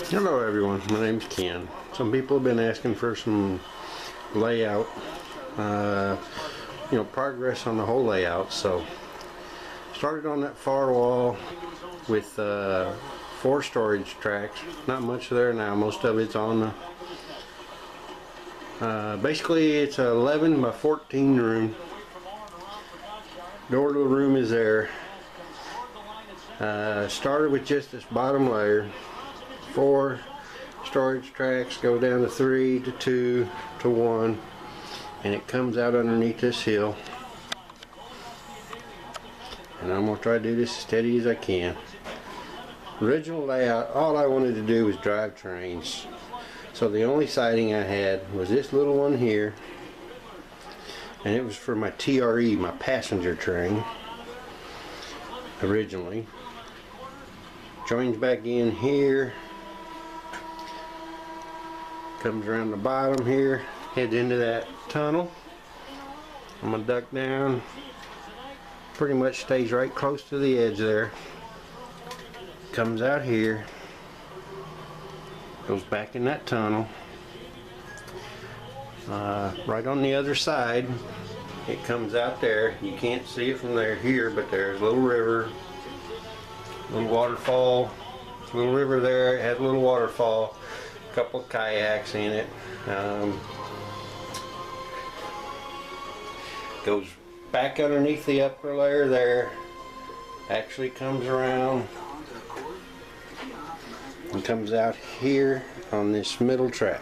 Hello everyone, my name's Ken. Some people have been asking for some layout, progress on the whole layout. So started on that far wall with 4 storage tracks. Not much there now, most of it's on the basically it's an 11 by 14 room. Door to the room is there. Started with just this bottom layer. 4 storage tracks, go down to 3 to 2 to 1, and it comes out underneath this hill. And I'm going to try to do this as steady as I can. Original layout, all I wanted to do was drive trains. So the only siding I had was this little one here, and it was for my TRE, my passenger train, originally. Joins back in here, comes around the bottom here, heads into that tunnel. I'm gonna duck down, pretty much stays right close to the edge there, comes out here, goes back in that tunnel. Right on the other side, it comes out there. You can't see it from there here, but there's a little river, little waterfall, little river there. It has a little waterfall, a couple of kayaks in it. Goes back underneath the upper layer there, actually comes around and comes out here on this middle track.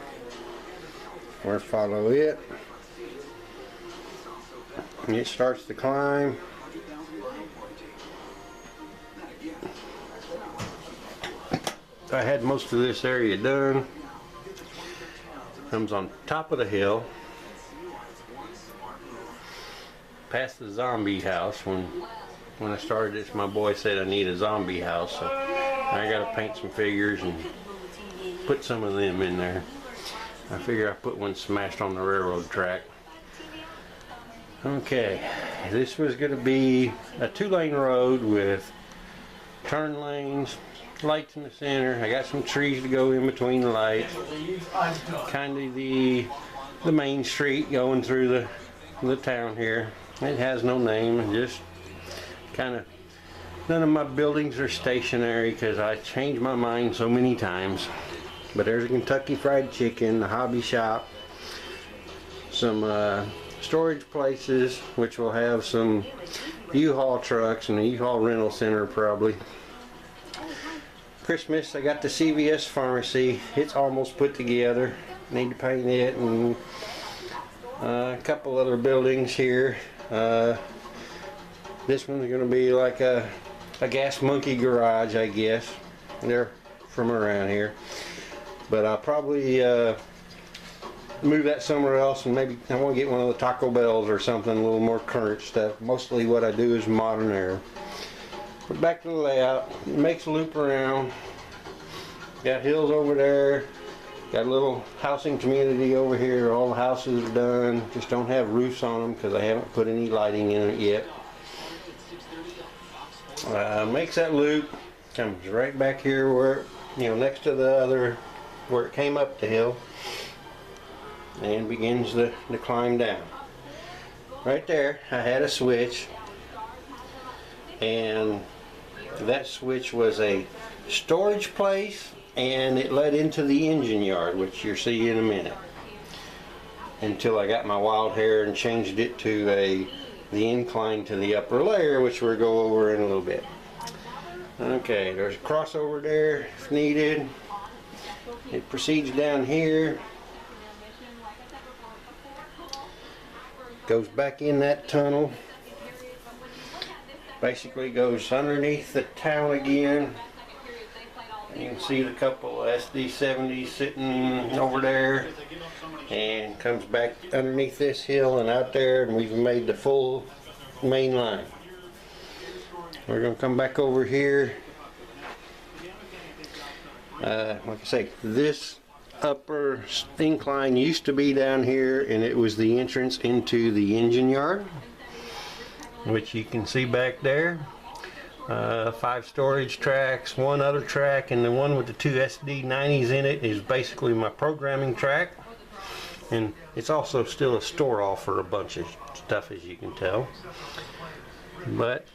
Or follow it, and it starts to climb. I had most of this area done. Comes on top of the hill, past the zombie house. When I started this, my boy said I need a zombie house, so I gotta paint some figures and put some of them in there. I figure I put one smashed on the railroad track. Okay, this was going to be a 2-lane road with turn lanes, lights in the center. I got some trees to go in between the lights. Kind of the main street going through the town here. It has no name, just kind of, none of my buildings are stationary because I changed my mind so many times. But there's a Kentucky Fried Chicken, the hobby shop, some storage places, which will have some U-Haul trucks and a U-Haul rental center probably. Christmas, I got the CVS pharmacy. It's almost put together. Need to paint it, and a couple other buildings here. This one's going to be like a gas monkey garage, I guess. They're from around here. But I'll probably move that somewhere else, and maybe I want to get one of the Taco Bells or something, a little more current stuff. Mostly what I do is modern era. But back to the layout. It makes a loop around. Got hills over there. Got a little housing community over here. All the houses are done. Just don't have roofs on them because I haven't put any lighting in it yet. Makes that loop. Comes right back here where, next to the other, where it came up the hill, and begins the climb down. Right there I had a switch, and that switch was a storage place, and it led into the engine yard, which you'll see in a minute, until I got my wild hair and changed it to the incline to the upper layer, which we'll go over in a little bit. Okay, there's a crossover there if needed. It proceeds down here, goes back in that tunnel, basically goes underneath the town again. You can see the couple SD70s sitting over there, and comes back underneath this hill and out there, and we've made the full main line. We're going to come back over here. Like I say, this upper incline used to be down here, and it was the entrance into the engine yard, which you can see back there. 5 storage tracks, 1 other track, and the one with the 2 SD90s in it is basically my programming track. And it's also still a store-all for a bunch of stuff, as you can tell. But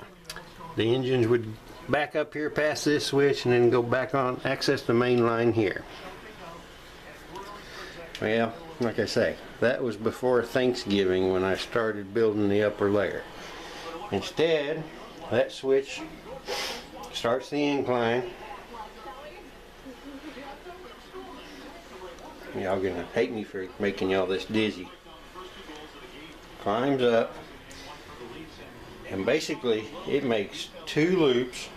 the engines would back up here past this switch and then go back on, access the main line here. Well, like I say, that was before Thanksgiving when I started building the upper layer. Instead, that switch starts the incline. Y'all gonna hate me for making y'all this dizzy. Climbs up, and basically it makes 2 loops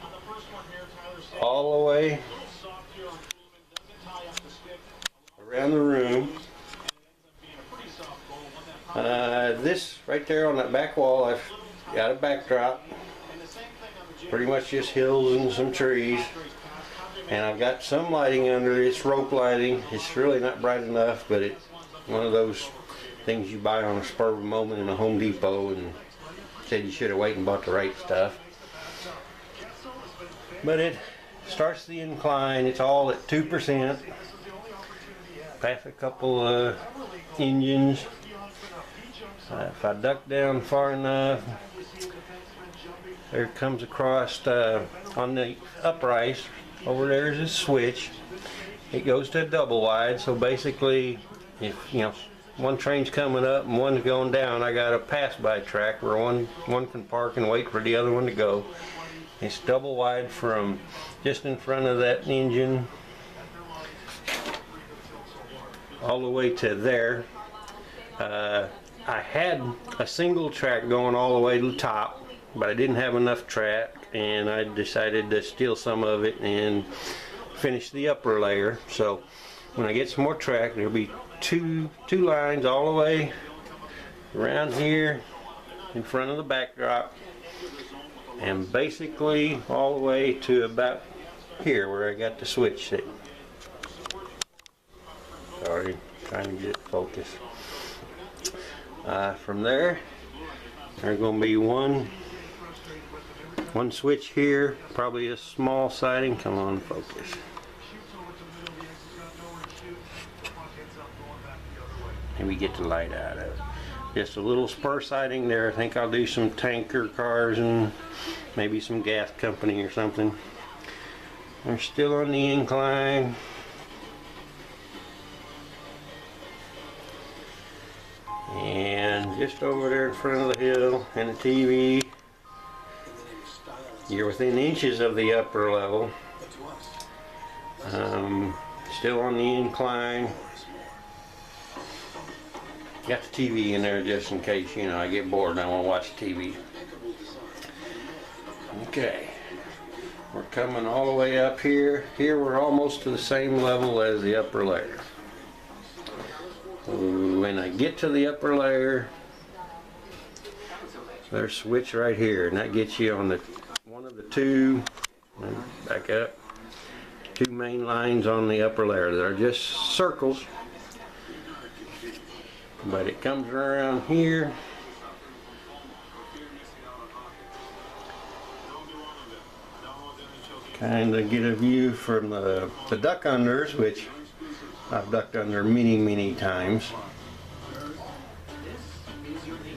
all the way around the room. This right there on that back wall, I've got a backdrop, pretty much just hills and some trees, and I've got some lighting under it. It's rope lighting. It's really not bright enough, but it's one of those things you buy on a spur of a moment in a Home Depot and said you should have waited and bought the right stuff. But it starts the incline. It's all at 2%. Pass a couple engines. If I duck down far enough, there comes across on the upright over there is a switch. It goes to a double wide, so basically if one train's coming up and one's going down, I got a pass-by track where one can park and wait for the other one to go. It's double wide from just in front of that engine all the way to there. I had a single track going all the way to the top, but I didn't have enough track, and I decided to steal some of it and finish the upper layer. So when I get some more track, there'll be two lines all the way around here in front of the backdrop, and basically all the way to about here where I got the switch sitting. Sorry, trying to get focused. From there, there's going to be one switch here, probably a small siding. Come on, focus. And we get the light out of it. Just a little spur siding there. I think I'll do some tanker cars and maybe some gas company or something. They're still on the incline. And just over there in front of the hill and the TV, you're within inches of the upper level. Still on the incline. Got the TV in there just in case, I get bored and I want to watch TV. Okay, we're coming all the way up here. Here we're almost to the same level as the upper layer. When I get to the upper layer, there's a switch right here, and that gets you on one of the 2, back up, 2 main lines on the upper layer. They're just circles, but it comes around here. Kind of get a view from the duck unders, which I've ducked under many times.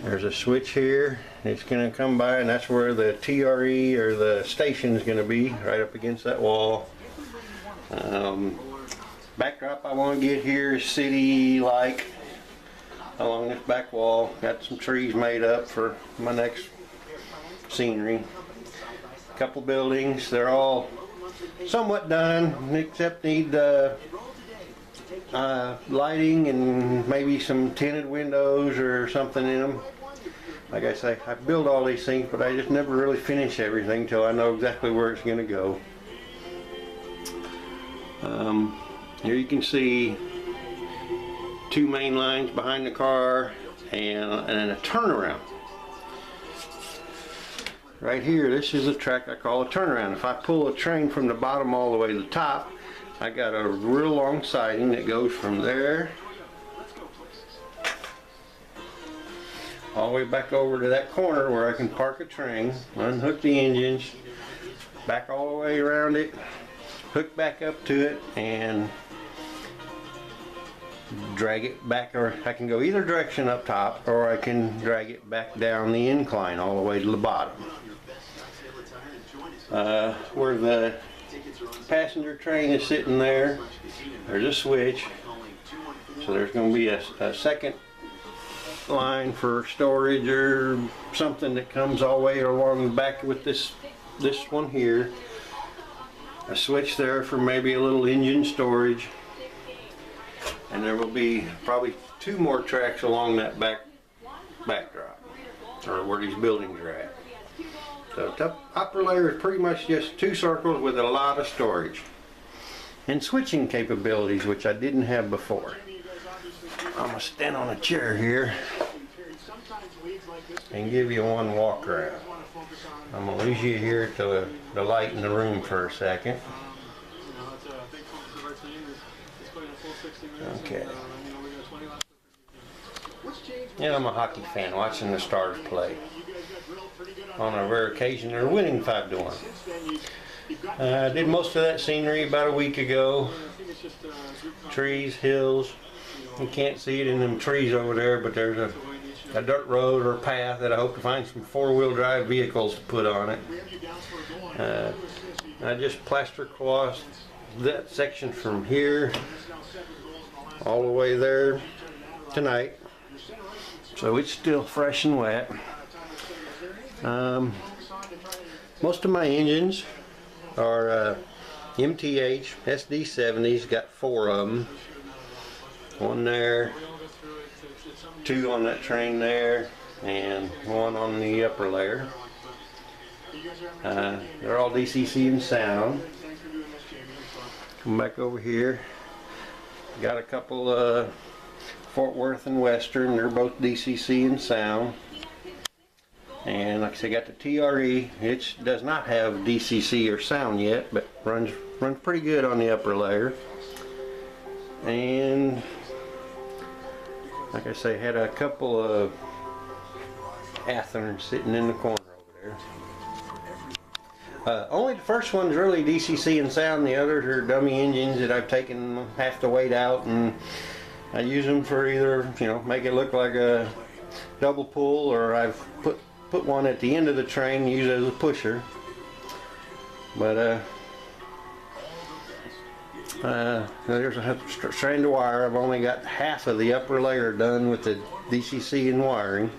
There's a switch here. It's going to come by, and that's where the TRE or the station is going to be, right up against that wall. Backdrop I want to get here is city-like along this back wall. Got some trees made up for my next scenery. A couple buildings. They're all somewhat done, except need lighting and maybe some tinted windows or something in them. Like I say, I build all these things, but I just never really finish everything until I know exactly where it's going to go. Here you can see 2 main lines behind the car and a turnaround. Right here, this is a track I call a turnaround. If I pull a train from the bottom all the way to the top, I got a real long siding that goes from there all the way back over to that corner where I can park a train, unhook the engines, back all the way around it, hook back up to it, and drag it back. Or I can go either direction up top, or I can drag it back down the incline all the way to the bottom. Where the passenger train is sitting there, there's a switch, so there's going to be a second line for storage or something that comes all the way along the back with this one here. A switch there for maybe a little engine storage, and there will be probably 2 more tracks along that backdrop, or where these buildings are at. So the upper layer is pretty much just 2 circles with a lot of storage and switching capabilities, which I didn't have before. I'm gonna stand on a chair here and give you one walk around. I'm gonna lose you here to the light in the room for a second. Okay. Yeah, I'm a hockey fan, watching the Stars play. On a rare occasion, they're winning 5-1. I did most of that scenery about a week ago. Trees, hills. You can't see it in them trees over there, but there's a dirt road or path that I hope to find some 4-wheel drive vehicles to put on it. I just plaster cloth that section from here all the way there tonight, so it's still fresh and wet. Most of my engines are MTH SD70s, got 4 of them. 1 there, 2 on that train there, and 1 on the upper layer. They're all DCC and sound. Come back over here. Got a couple Fort Worth and Western. They're both DCC and sound. And like I said, got the TRE. It does not have DCC or sound yet, but runs pretty good on the upper layer. And like I say, had a couple of Atherns sitting in the corner over there. Only the first one's really DCC and sound. The others are dummy engines that I've taken half the weight out, and I use them for either, make it look like a double pull, or I've put one at the end of the train, use it as a pusher. But there's a strand of wire. I've only got half of the upper layer done with the DCC and wiring.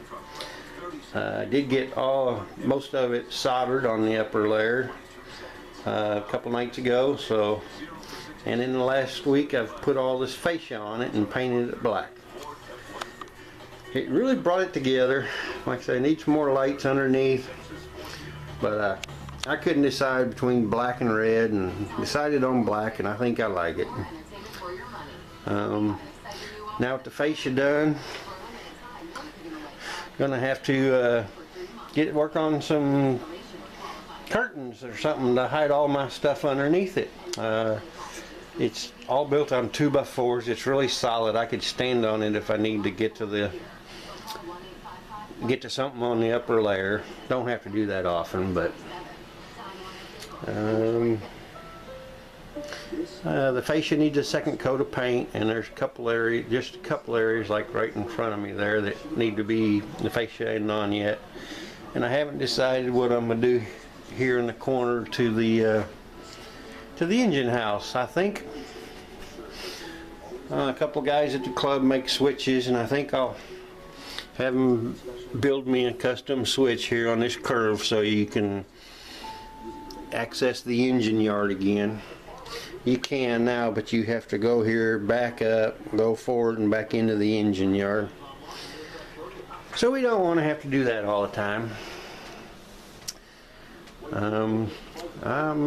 I did get most of it soldered on the upper layer a couple nights ago. And in the last week I've put all this fascia on it and painted it black. It really brought it together. Like I say, it needs more lights underneath, but I couldn't decide between black and red, and decided on black, and I think I like it. Now with the fascia done, gonna have to work on some curtains or something to hide all my stuff underneath it. It's all built on 2x4s. It's really solid. I could stand on it if I need to get to something on the upper layer. Don't have to do that often, but the fascia needs a second coat of paint, and there's just a couple areas like right in front of me there that need to be, the fascia ain't on yet. And I haven't decided what I'm gonna do here in the corner to the engine house. I think a couple guys at the club make switches, and I think I'll have them build me a custom switch here on this curve so you can access the engine yard again. You can now, but you have to go here, back up, go forward and back into the engine yard. So we don't want to have to do that all the time. I'm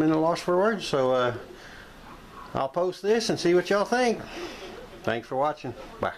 in a loss for words, so I'll post this and see what y'all think. Thanks for watching. Bye.